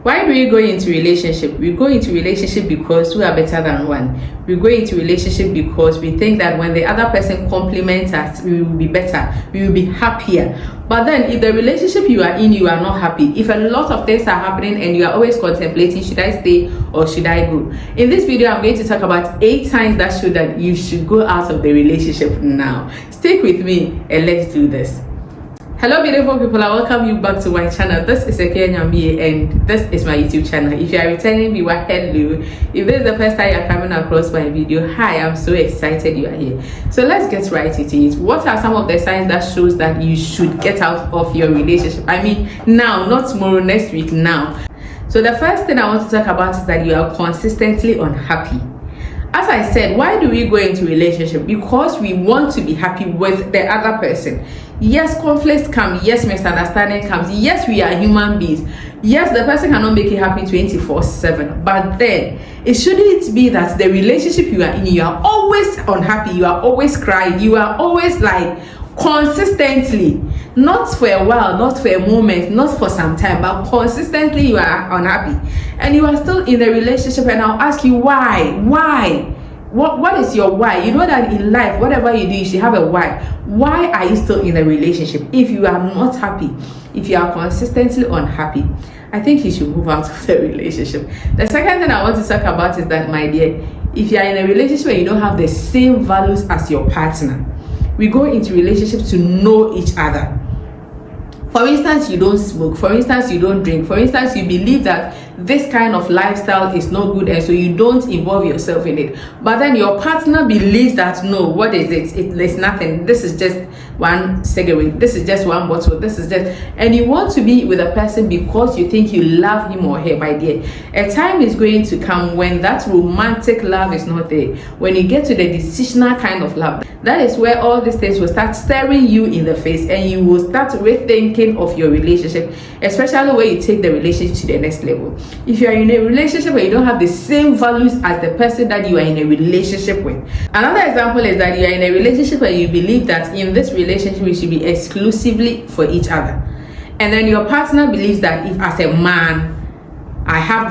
Why do we go into relationship? We go into relationship because we are better than one. We go into relationship because we think that when the other person compliments us, we will be better, we will be happier. But then if the relationship you are in, you are not happy, if a lot of things are happening and you are always contemplating, should I stay or should I go? In this video, I'm going to talk about 8 signs that show that you should go out of the relationship now. Stick with me and let's do this. Hello beautiful people, I welcome you back to my channel. This is Eke Nyambie and this is my YouTube channel. If you are returning viewer, hello. If this is the first time you are coming across my video, hi, I'm so excited you are here. So let's get right into it. What are some of the signs that shows that you should get out of your relationship? I mean now, not tomorrow, next week, now. So the first thing I want to talk about is that you are consistently unhappy. As I said, why do we go into relationship? Because we want to be happy with the other person. Yes, conflicts come. Yes, misunderstanding comes. Yes, we are human beings. Yes, the person cannot make you happy 24/7. But then, it shouldn't be that the relationship you are in, you are always unhappy. You are always crying. You are always like consistently. Not for a while, not for a moment, not for some time, but consistently you are unhappy. And you are still in a relationship, and I'll ask you why? Why? What is your why? You know that in life, whatever you do, you should have a why. Why are you still in a relationship? If you are not happy, if you are consistently unhappy, I think you should move out of the relationship. The second thing I want to talk about is that, my dear, if you are in a relationship where you don't have the same values as your partner, we go into relationships to know each other. For instance, you don't smoke. For instance, you don't drink. For instance, you believe that this kind of lifestyle is not good and so you don't involve yourself in it. But then your partner believes that, no, what is it? It's nothing. This is just one cigarette. This is just one bottle. This is just... And you want to be with a person because you think you love him or her, my dear. A time is going to come when that romantic love is not there. When you get to the decisional kind of love, that is where all these things will start staring you in the face and you will start rethinking of your relationship, especially when you take the relationship to the next level. If you are in a relationship where you don't have the same values as the person that you are in a relationship with. Another example is that you are in a relationship where you believe that in this relationship we should be exclusively for each other. And then your partner believes that if as a man, I have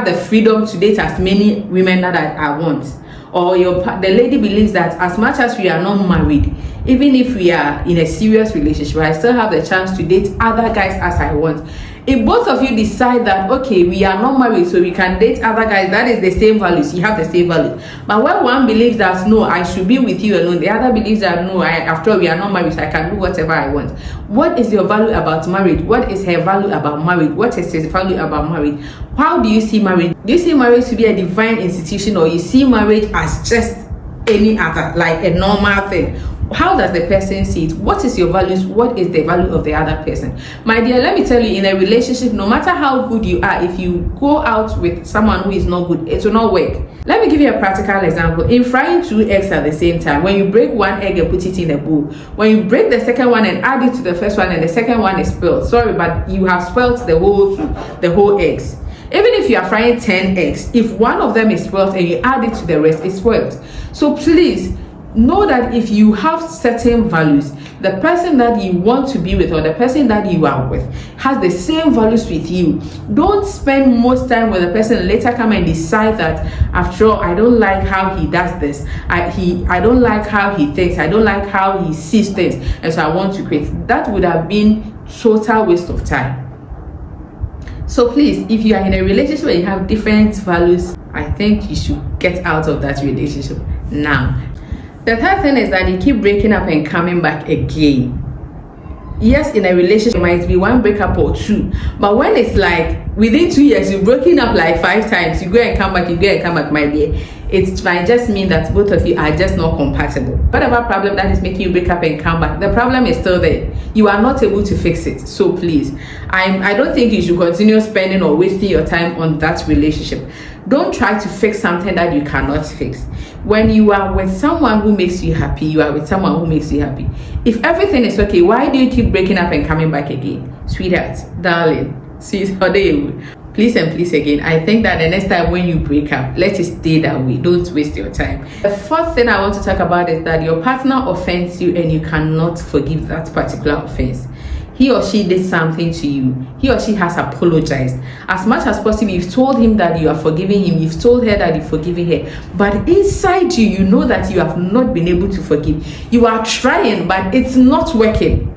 the freedom to date as many women that I want. Or the lady believes that as much as we are not married, even if we are in a serious relationship, I still have the chance to date other guys as I want. If both of you decide that, okay, we are not married so we can date other guys, that is the same values, you have the same values. But when one believes that, no, I should be with you alone, the other believes that, no, after all, we are not married so I can do whatever I want. What is your value about marriage? What is her value about marriage? What is his value about marriage? How do you see marriage? Do you see marriage to be a divine institution, or you see marriage as just any other, like a normal thing? How does the person see it? What is your values? What is the value of the other person? My dear, let me tell you, in a relationship, no matter how good you are, if you go out with someone who is not good, it will not work. Let me give you a practical example. In frying 2 eggs at the same time, when you break one egg and put it in a bowl, when you break the second one and add it to the first one and the second one is spilled, sorry, but you have spilled the whole eggs. Even if you are frying 10 eggs, if one of them is spoiled and you add it to the rest, it's spoiled. So please know that if you have certain values, the person that you want to be with or the person that you are with has the same values with you. Don't spend most time with the person and later come and decide that, after all, I don't like how he does this. I don't like how he thinks. I don't like how he sees things, and so I want to quit. That would have been total waste of time. So please, if you are in a relationship where you have different values, I think you should get out of that relationship now. The third thing is that you keep breaking up and coming back again. Yes, in a relationship, it might be one breakup or 2. But when it's like within 2 years, you've broken up like 5 times, you go and come back, my dear, it might just mean that both of you are just not compatible. Whatever problem that is making you break up and come back, the problem is still there. You are not able to fix it. So please, I don't think you should continue spending or wasting your time on that relationship. Don't try to fix something that you cannot fix. When you are with someone who makes you happy, you are with someone who makes you happy. If everything is okay, why do you keep breaking up and coming back again? Sweetheart, darling, sweetheart, please and please again, I think that the next time when you break up, let it stay that way. Don't waste your time. The fourth thing I want to talk about is that your partner offends you and you cannot forgive that particular offense. he or she did something to you, he or she has apologized. As much as possible, you've told him that you are forgiving him, you've told her that you're forgiving her, but inside you, you know that you have not been able to forgive. You are trying, but it's not working.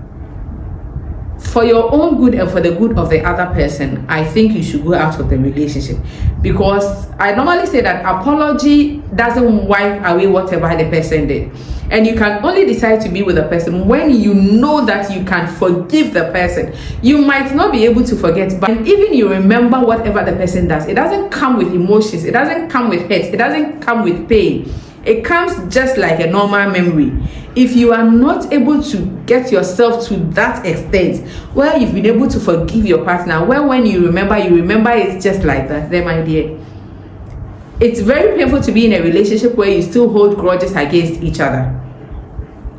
For your own good and for the good of the other person, I think you should go out of the relationship. Because I normally say that apology doesn't wipe away whatever the person did. And you can only decide to be with a person when you know that you can forgive the person. You might not be able to forget, but even you remember whatever the person does. It doesn't come with emotions. It doesn't come with hate. It doesn't come with pain. It comes just like a normal memory. If you are not able to get yourself to that extent where you've been able to forgive your partner, where when you remember it's just like that, then my dear, it's very painful to be in a relationship where you still hold grudges against each other.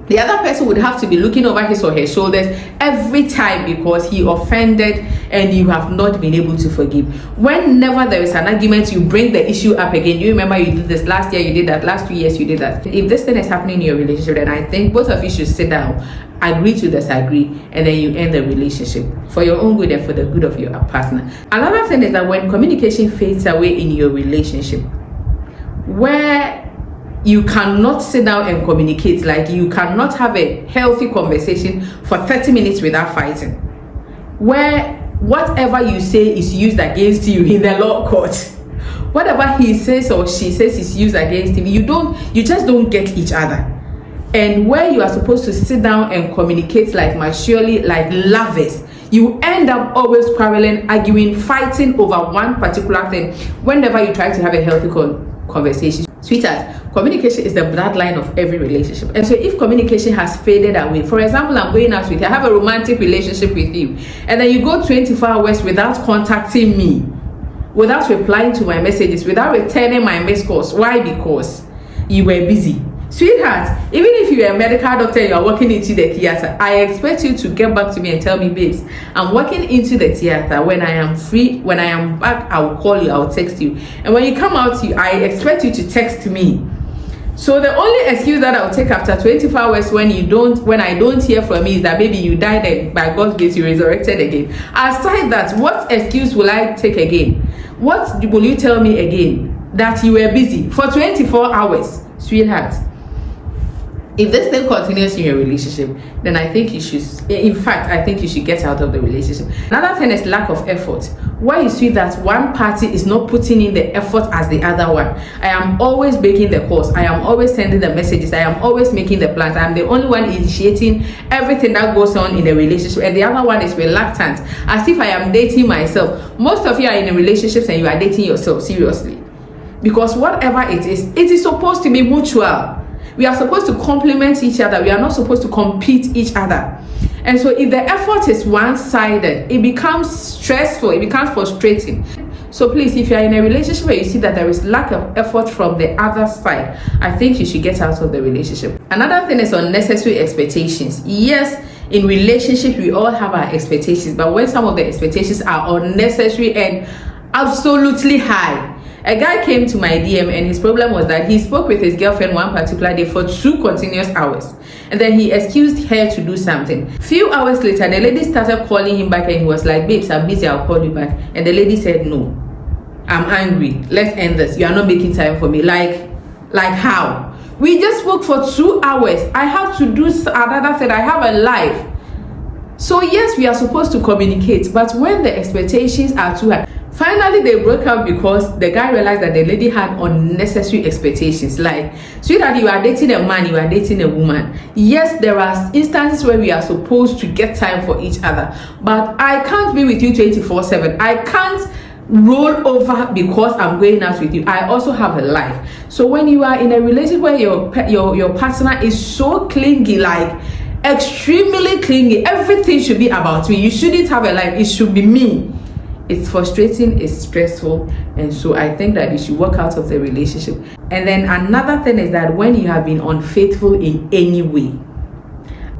The other person would have to be looking over his or her shoulders every time because he offended and you have not been able to forgive. Whenever there is an argument, you bring the issue up again. You remember you did this last year, you did that, last 2 years you did that. If this thing is happening in your relationship, then I think both of you should sit down, agree to disagree, and then you end the relationship for your own good and for the good of your partner. Another thing is that when communication fades away in your relationship, where you cannot sit down and communicate, like you cannot have a healthy conversation for 30 minutes without fighting, where whatever you say is used against you in the law court. Whatever he says or she says is used against him. You just don't get each other. And where you are supposed to sit down and communicate like maturely, like lovers, you end up always quarreling, arguing, fighting over one particular thing whenever you try to have a healthy conversation. Sweetheart, communication is the bloodline of every relationship. And so if communication has faded away, for example, I'm going out with you, I have a romantic relationship with you, and then you go 24 hours without contacting me, without replying to my messages, without returning my missed calls. Why? Because you were busy. Sweetheart, even if you are a medical doctor and you are walking into the theater, I expect you to get back to me and tell me, babes, I'm walking into the theater. When I am free, when I am back, I will call you, I will text you. And when you come out, I expect you to text me. So the only excuse that I'll take after 24 hours when I don't hear from you is that maybe you died and by God's grace you resurrected again. Aside that, what excuse will I take again? What will you tell me again? That you were busy for 24 hours, sweetheart. If this thing continues in your relationship, then I think you should, in fact, I think you should get out of the relationship. Another thing is lack of effort. Where you see that one party is not putting in the effort as the other one. I am always making the calls. I am always sending the messages. I am always making the plans. I am the only one initiating everything that goes on in the relationship. And the other one is reluctant, as if I am dating myself. Most of you are in relationships and you are dating yourself, seriously. Because whatever it is supposed to be mutual. We are supposed to complement each other. We are not supposed to compete each other. And so if the effort is one-sided, it becomes stressful, it becomes frustrating. So please, if you are in a relationship where you see that there is lack of effort from the other side, I think you should get out of the relationship. Another thing is unnecessary expectations. Yes, in relationships, we all have our expectations, but when some of the expectations are unnecessary and absolutely high. A guy came to my DM and his problem was that he spoke with his girlfriend one particular day for 2 continuous hours. And then he excused her to do something. Few hours later, the lady started calling him back and he was like, babes, I'm busy, I'll call you back. And the lady said, no, I'm angry. Let's end this. You are not making time for me. Like how? We just spoke for 2 hours. I have to do another thing. I have a life. So yes, we are supposed to communicate, but when the expectations are too high. Finally, they broke up because the guy realized that the lady had unnecessary expectations. Like, sweetheart, you are dating a man, you are dating a woman. Yes, there are instances where we are supposed to get time for each other, but I can't be with you 24/7. I can't roll over because I'm going out with you. I also have a life. So when you are in a relationship where your partner is so clingy, like extremely clingy, everything should be about me. You shouldn't have a life. It should be me. It's frustrating, it's stressful, and so I think that you should work out of the relationship. And then another thing is that when you have been unfaithful in any way,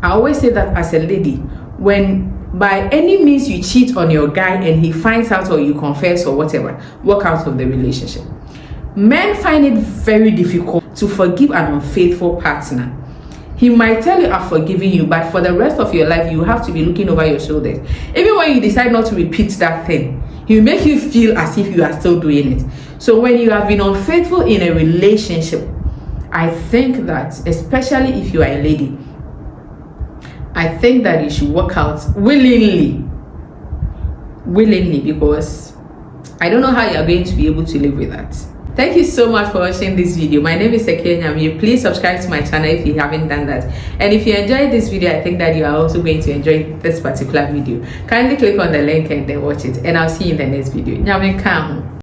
I always say that as a lady, when by any means you cheat on your guy and he finds out or you confess or whatever, work out of the relationship. Men find it very difficult to forgive an unfaithful partner. He might tell you, I've forgiven you, but for the rest of your life, you have to be looking over your shoulders. Even when you decide not to repeat that thing, he will make you feel as if you are still doing it. So when you have been unfaithful in a relationship, I think that, especially if you are a lady, I think that you should work out willingly, because I don't know how you are going to be able to live with that. Thank you so much for watching this video. My name is Sekiya Nyame. Please subscribe to my channel if you haven't done that. And if you enjoyed this video, I think that you are also going to enjoy this particular video. Kindly click on the link and then watch it. And I'll see you in the next video. Nyame Kamu.